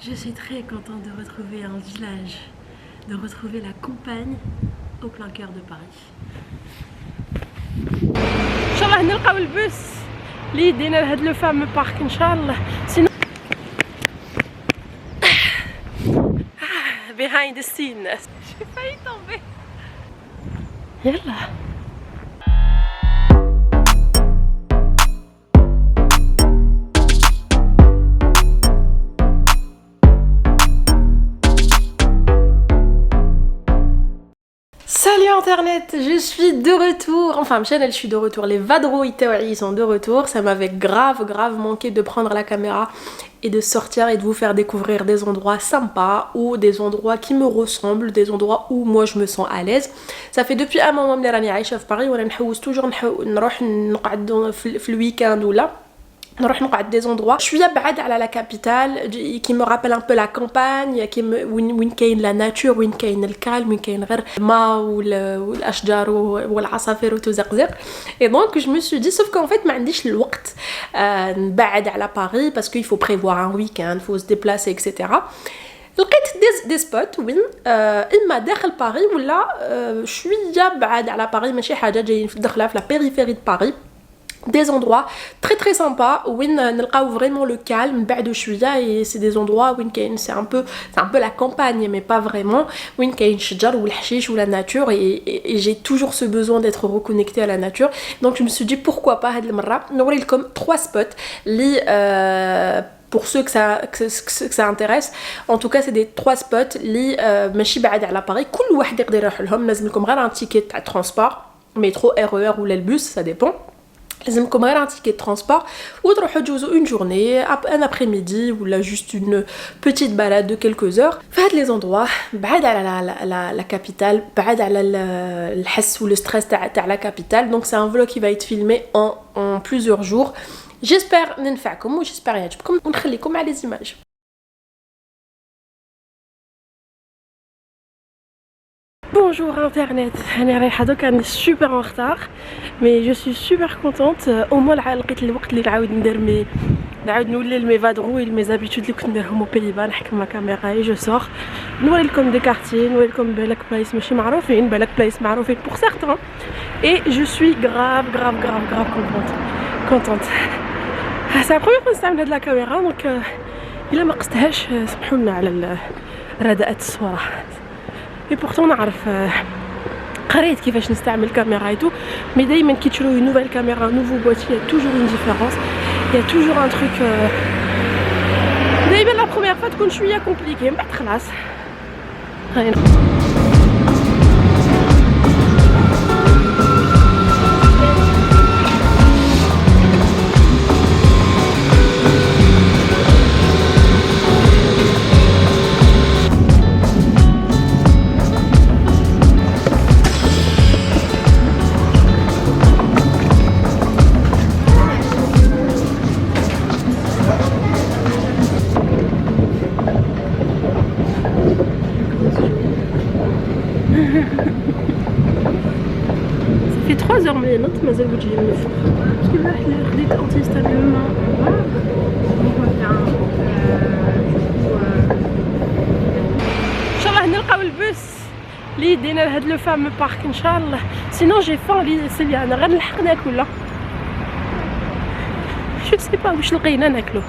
Je suis très contente de retrouver un village, de retrouver la campagne au plein cœur de Paris. Inch'Allah نلقاو البوس اللي يدينا لهاد لو فامو بارك ان شاء الله. سينو behind the scenes. J'ai failli tomber. يلا. Salut internet, je suis de retour, enfin Michel, je suis de retour, les vadrouilles ils sont de retour, ça m'avait grave manqué de prendre la caméra et de sortir et de vous faire découvrir des endroits sympas ou des endroits qui me ressemblent, des endroits où moi je me sens à l'aise. Ça fait depuis un moment que je suis عايشة في Paris وانا نحوس toujours نروح نقعد في الويكاند ولا نروح نقعد des endroits شويه بعاد على la capitale qui me rappelle un peu la campagne وين كاين la nature وين كاين الكالم وين كاين غير الماء والاشجار والعصافير وتزقزق. Et donc je me suis dit sauf qu'en fait ما عنديش الوقت نبعد على Paris parce qu'il faut prévoir un week-end, faut se déplacer etc. لقيت دي سبوت وين اما داخل باريس ولا شويه بعاد على باريس ماشي حاجه جايين داخله في لا périphérie de Paris. Des endroits très sympas où on vraiment le calme بعد شويه et c'est des endroits où c'est un peu la campagne mais pas vraiment où il y a الشجر والحشيش ou la nature et j'ai toujours ce besoin d'être reconnectée à la nature. Donc je me suis dit pourquoi pas هاد المره نوري لكم 3 spots اللي pour ceux que ça intéresse. En tout cas c'est des 3 spots اللي ماشي بعاد على Paris كل واحد يقدر يروح لهم. لازم لكم غير un ticket تاع transport métro RER ou le bus ça dépend. لازمكم غير un ticket de transport وتروحوا تجوزوا une journée, un après-midi ou là juste une petite balade de quelques heures في هاد les endroits بعاد على la capitale, بعاد على الحس ou le stress تاع la capitale. Donc c'est un vlog qui va être filmé en plusieurs jours. J'espère ننفعكم وجيسبر يعجبكم ونخليكم مع les images. Bonjour internet, je suis super en retard mais je suis super contente. Au moins لقيت الوقت اللي نعاود ندير نعاود نولي mes vadrouilles mes habitudes اللي كنت نديرهم au Pays-Bas. نحكم مع كاميرا et je sors نوري لكم des quartiers, نوري لكم بالك بلايص ماشي معروفين بالك بلايص معروفين pour certains et je suis grave contente. C'est la première fois que نستعمل هاد la caméra donc إلا ما قصتهاش سمحوا لنا على رداءة الصورة. Et pourtant نعرف قريت كيفاش نستعمل كاميرا et tout mais دايما كي تشرو une nouvelle caméra, un nouveau boîtier, il y a toujours une différence, il y a toujours un truc دايما la première fois تكون شويه compliqué من بعد خلاص. في 3 heures ما نط مازال وجهي منفوخ باسكو البارح خديت انتي ستابلمون ان شاء الله نلقاو البوس اللي يدينا لهاد لو فامو بارك ان شاء الله. سينو جي فون لي سيليا انا غير نلحق ناكل ولا جو سي با واش لقينا ناكلو.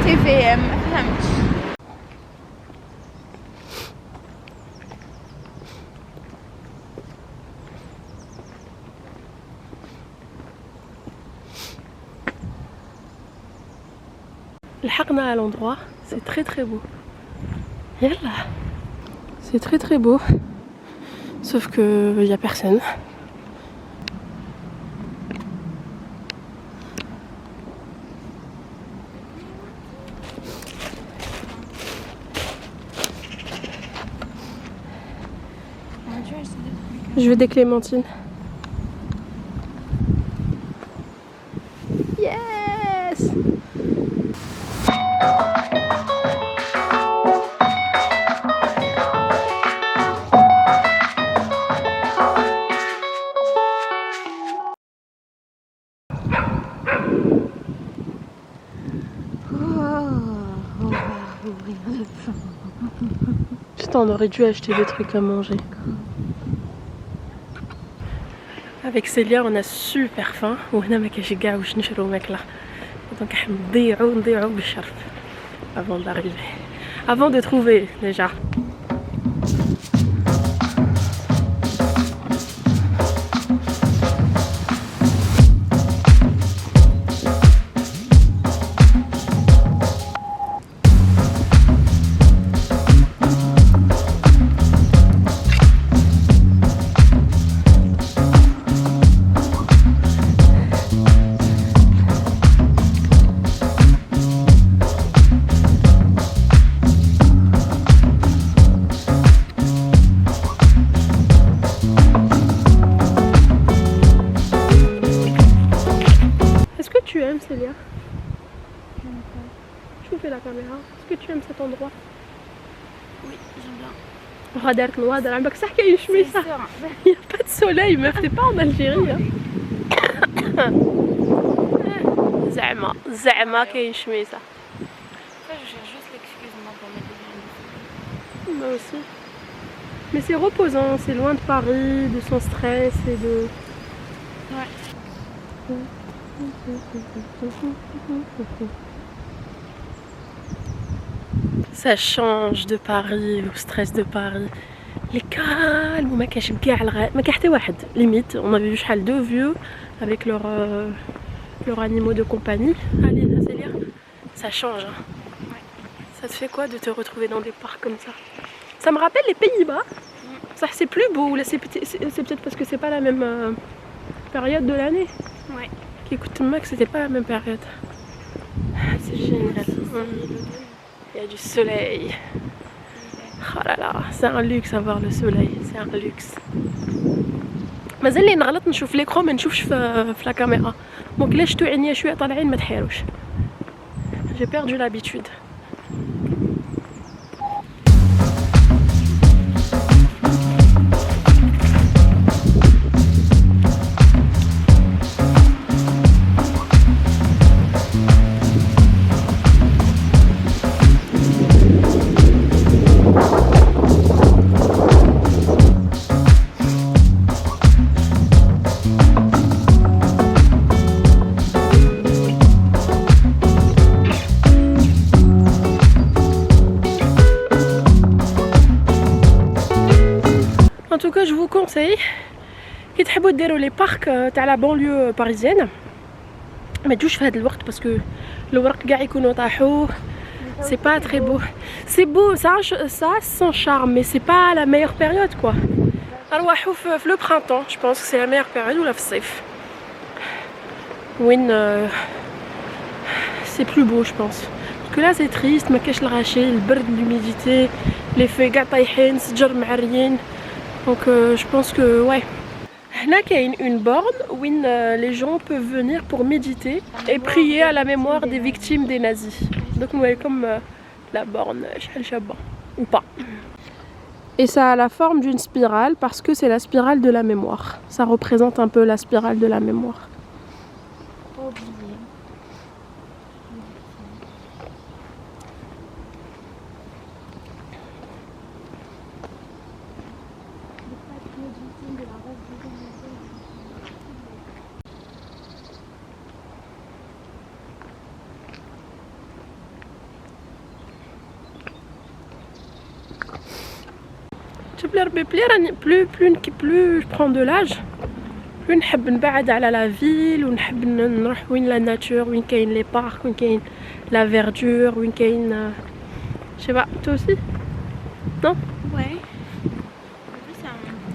TVM فهمتش. لحقنا à l'endroit, c'est très beau. Yalla. C'est très beau. Sauf que y a personne. Je veux des clémentines. Yes! Pourtant, on aurait dû acheter des trucs à manger. Avec Célia, on a super faim. وهنا ما كاينش كاع واش نشرو ماكله. Donc نضيعو بالشرف. Avant d'arriver. Avant de trouver déjà. Tu aimes Célia? Je vous fais la caméra. Est-ce que tu aimes cet endroit? Oui, j'aime bien. Regarde noir dans la ça qu'il y a ça. Il n'y a pas de soleil, meuf, t'es pas en Algérie. Hein. Zama qu'il y a une chemise. Ça, je cherche juste l'excuse pour mettre des graines. Moi aussi. Mais c'est reposant, c'est loin de Paris, de son stress et de. Ouais. Ça change de Paris, le stress de Paris. Les calmes, ما كاينش كاع ما كاين حتى واحد limite. On avait vu شحال deux vieux avec leurs animaux de compagnie. Allez, là, Célia, ça change. Hein. Ouais. Ça te fait quoi de te retrouver dans des parcs comme ça? Ça me rappelle les Pays-Bas. Ça c'est plus beau. Là, c'est peut-être parce que c'est pas la même période de l'année. Ouais. Écoute, Max, c'était pas la même période. C'est génial. Il y a du soleil. Oh là là, c'est un luxe avoir le soleil, c'est un luxe. مازال لي نغلط نشوف ليكرون ما نشوفش في لا كاميرا. دونك لا شتو عينيا شويه طالعين ما تحيروش. J'ai perdu l'habitude. En tout cas, je vous conseille كي تحبوا ديروا les parcs تاع la banlieue parisienne ما تجوش في هذا الوقت parce que الورق كاع يكونوا طاحوا. C'est pas très beau. C'est beau, ça a son charme, mais c'est pas la meilleure période quoi. نروحوا في le printemps, je pense que c'est la meilleure période ou la في الصيف. وين c'est plus beau je pense. Parce que là c'est triste, ما كاينش الغاشي, البرد, l'humidité, les feuilles كاع طايحين, الشجر معريين. Donc je pense que ouais. Là il y a une borne où les gens peuvent venir pour méditer et prier à la mémoire des victimes des nazis. Donc vous voyez comme la borne, ou pas. Et ça a la forme d'une spirale parce que c'est la spirale de la mémoire. Ça représente un peu la spirale de la mémoire. Pas oublier. Plus je prends de l'âge, plus نحب نبعد على la ville ونحب نروح وين la nature, وين كاين les parcs, وين كاين la verdure, وين كاين je sais pas, toi aussi? Non? Ouais.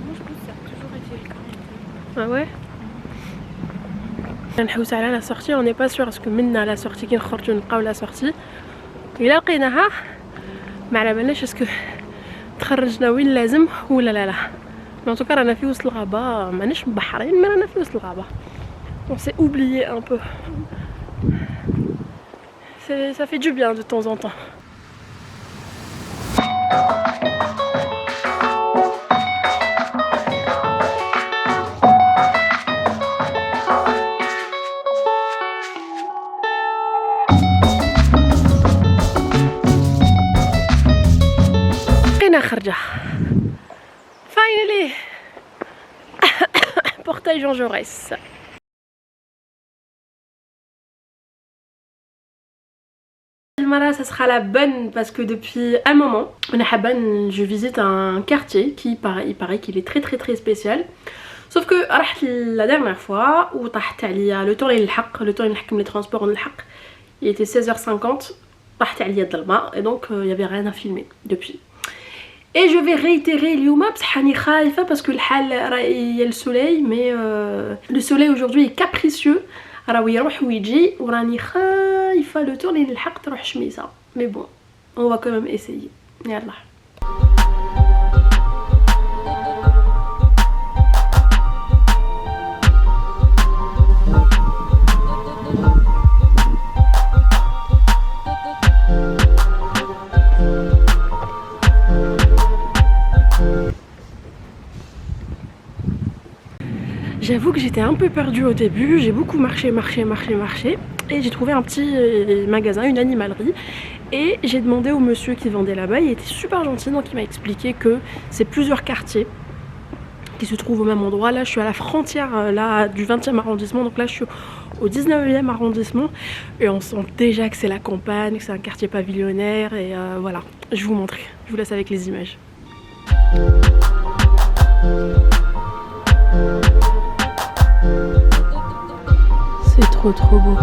Moi je pense que ça a toujours été le cas. Ah ouais? نحوس على la sortie, on n'est pas sûr parce que منا la sortie كي نخرجوا نلقاو la sortie. إلا لقيناها ما على بالناش اسكو تخرجنا وين لازم ولا لا. Mais en tout cas, رانا في وسط الغابة, ماناش مبحرين, mais رانا في وسط الغابة. On s'est oublié un peu. Ça fait du bien de temps en temps. الخرجة. Finally. Portail Jean Jaurès. Ça sera la bonne parce que depuis un moment, je visite un quartier qui il paraît qu'il est très spécial. Sauf que la dernière fois où le temps les transports il était 16h50 et donc il n'y avait rien à filmer depuis. Et je vais réitérer l'youma parce que il y a le soleil, mais le soleil aujourd'hui est capricieux. Le tour mais bon, on va quand même essayer. Yallah. J'avoue que j'étais un peu perdue au début, j'ai beaucoup marché et j'ai trouvé un petit magasin, une animalerie, et j'ai demandé au monsieur qui vendait là-bas, il était super gentil, donc il m'a expliqué que c'est plusieurs quartiers qui se trouvent au même endroit. Là je suis à la frontière là, du 20e arrondissement, donc là je suis au 19e arrondissement et on sent déjà que c'est la campagne, que c'est un quartier pavillonnaire et voilà, je vais vous montrer, je vous laisse avec les images. C'est trop beau.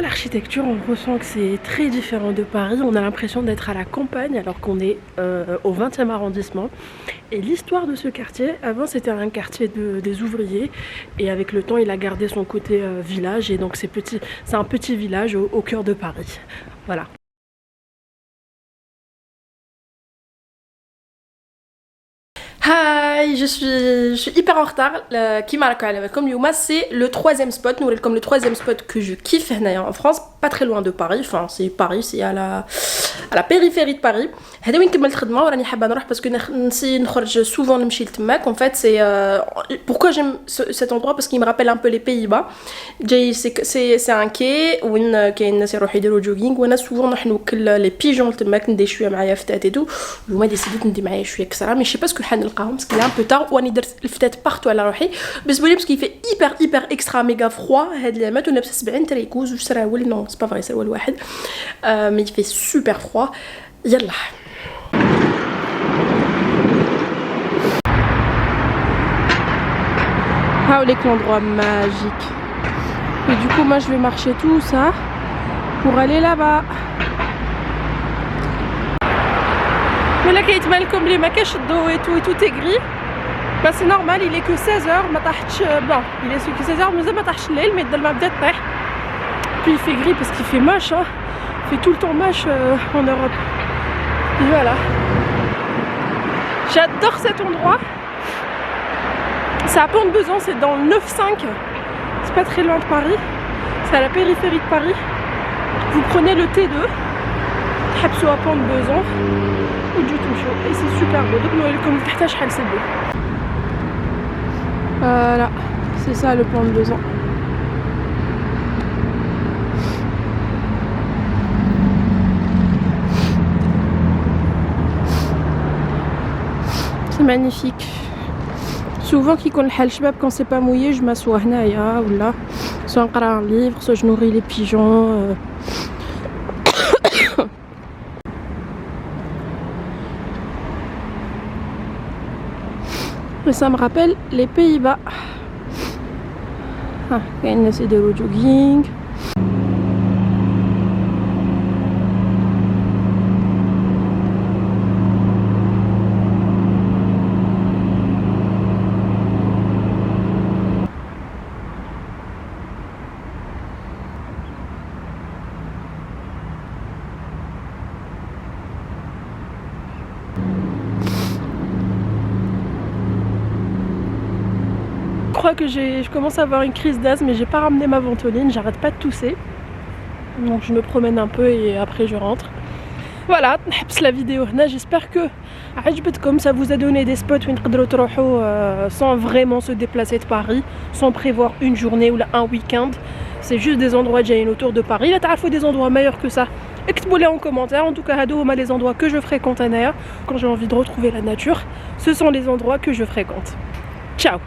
L'architecture, on ressent que c'est très différent de Paris, on a l'impression d'être à la campagne alors qu'on est au 20e arrondissement. Et l'histoire de ce quartier, avant c'était un quartier des ouvriers et avec le temps il a gardé son côté village et donc c'est un petit village au cœur de Paris. Voilà. Hi, je suis hyper en retard. Comme Yuma, c'est le troisième spot. Nous, comme le troisième spot que je kiffe en France, pas très loin de Paris. Enfin, c'est Paris, c'est à la périphérie de Paris. Parce que je souvent en fait, c'est pourquoi j'aime cet endroit, parce qu'il me rappelle un peu les Pays-Bas. C'est un quai où il jogging. On a souvent les pigeons des et tout. Yuma décidé de mais je sais pas ce que parce qu'il est un peu tard واني درت الفتات partout على روحي بالنسبه لي parce qu'il fait hyper extra méga froid هاد اليامات ولابسه 70 تريكوز وش سراول non c'est pas vrai سراول واحد mais il fait super froid يلا هاوليك l'endroit magique et du coup moi je vais marcher tout ça pour aller là-bas. Mais là, quand il comme les maquettes d'eau et tout est gris, bah c'est normal, il est que 16h, bon, il est que 16h, mais il puis il fait gris parce qu'il fait moche, hein. Il fait tout le temps moche en Europe. Et voilà. J'adore cet endroit. C'est à Pont-de-Besançon, c'est dans le 9-5. C'est pas très loin de Paris. C'est à la périphérie de Paris. Vous prenez le T2. تحبسوا à Pont-de-Besançon وتجوا تمشوا et c'est super beau. Donc nous comme تحت شحال c'est beau. Voilà, c'est ça le Pont-de-Besançon. C'est magnifique. Souvent كي يكون الحال شباب quand c'est pas mouillé, je m'assois هنايا ولا soit نقرا un livre, soit je nourris les pigeons. Ça me rappelle les Pays-Bas. Ah, il y a une essai de jogging. crois que je commence à avoir une crise d'asthme, mais j'ai pas ramené ma ventoline, j'arrête pas de tousser. Donc je me promène un peu et après je rentre. Voilà, la vidéo là, j'espère que comme ça vous a donné des spots où تقدروا تروحوا sans vraiment se déplacer de Paris, sans prévoir une journée ou un week-end. C'est juste des endroits déjà autour de Paris. Là, تعرفوا des endroits meilleurs que ça. Écrivez-les en commentaire. En tout cas, les endroits que je fréquente à Ner quand j'ai envie de retrouver la nature, ce sont les endroits que je fréquente. Ciao.